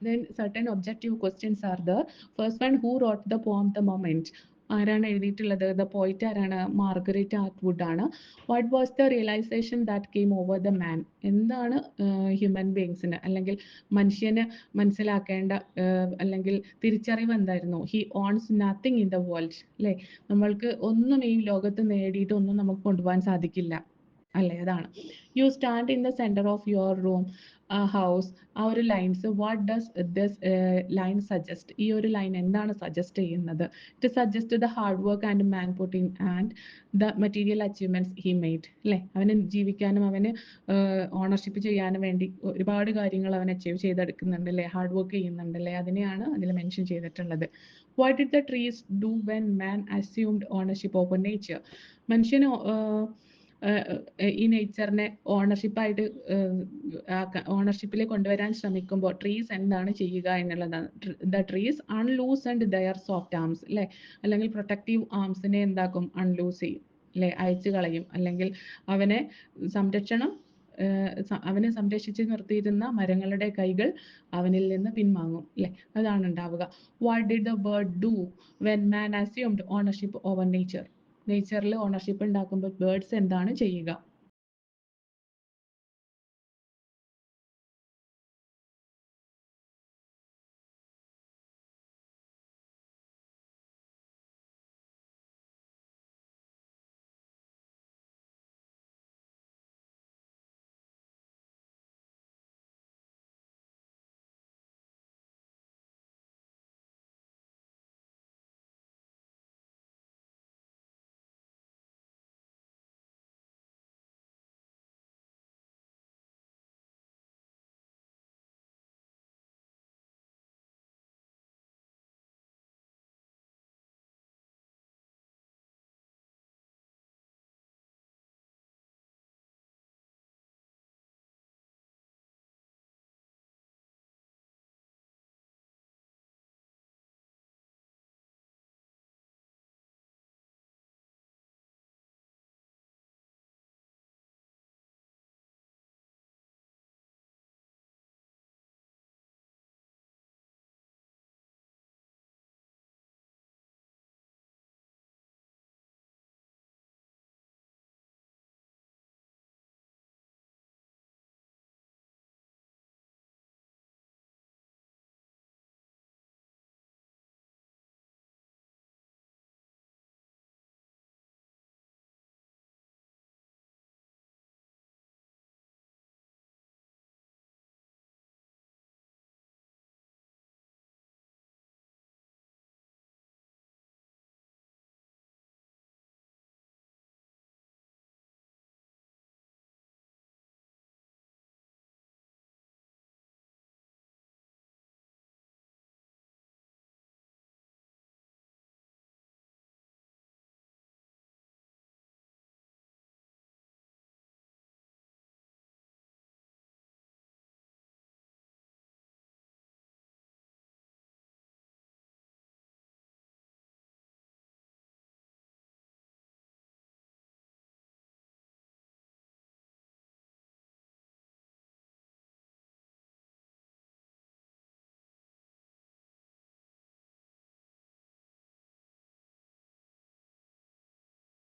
Then certain objective questions are there. First one, who wrote the poem The Moment? ആരാണ് എഴുതിയിട്ടുള്ളത്? The poet ആരാണ്? Margaret Atwood ആണ്. What was the realisation that came over the man? എന്താണ് human ബീങ്സിന് അല്ലെങ്കിൽ മനുഷ്യന് മനസ്സിലാക്കേണ്ട അല്ലെങ്കിൽ തിരിച്ചറിവ് എന്തായിരുന്നു? He owns nothing in the world. അല്ലേ? നമ്മൾക്ക് ഒന്നും ഈ ലോകത്ത് നേടിയിട്ടൊന്നും നമുക്ക് കൊണ്ടുപോകാൻ സാധിക്കില്ല അല്ലേ? അതാണ്. You stand in the centre of your room house. ആ ഒരു lines, what does this line suggest? ഈ ഒരു ലൈൻ എന്താണ് സജസ്റ്റ് ചെയ്യുന്നത്? It suggest the hard work and man put in and the material achievements he made. അല്ലേ? അവന് ജീവിക്കാനും അവന് ഓണർഷിപ്പ് ചെയ്യാനും വേണ്ടി ഒരുപാട് കാര്യങ്ങൾ അവൻ അച്ചീവ് ചെയ്തെടുക്കുന്നുണ്ട് അല്ലേ? ഹാർഡ് വർക്ക് ചെയ്യുന്നുണ്ട് അല്ലേ? അതിനെയാണ് അതിൽ മെൻഷൻ ചെയ്തിട്ടുള്ളത്. What did the trees do when man assumed ownership over nature? മനുഷ്യന് ഈ നേച്ചറിനെ ഓണർഷിപ്പായിട്ട് ഓണർഷിപ്പിലേക്ക് കൊണ്ടുവരാൻ ശ്രമിക്കുമ്പോൾ ട്രീസ് എന്താണ് ചെയ്യുക എന്നുള്ളതാണ്. The trees unloosened their soft arms. അല്ലേ? അല്ലെങ്കിൽ പ്രൊട്ടക്റ്റീവ് ആംസിനെ എന്താക്കും? അൺലൂസ് ചെയ്യും അല്ലേ? അയച്ചു കളയും. അല്ലെങ്കിൽ അവനെ സംരക്ഷണം അവനെ സംരക്ഷിച്ച് നിർത്തിയിരുന്ന മരങ്ങളുടെ കൈകൾ അവനിൽ നിന്ന് പിൻവാങ്ങും അല്ലേ? അതാണ് ഉണ്ടാവുക. What did the bird do when man assumed ownership over nature? നേച്ചറിൽ ഓണർഷിപ്പ് ഉണ്ടാക്കുമ്പോൾ ബേർഡ്സ് എന്താണ് ചെയ്യുക?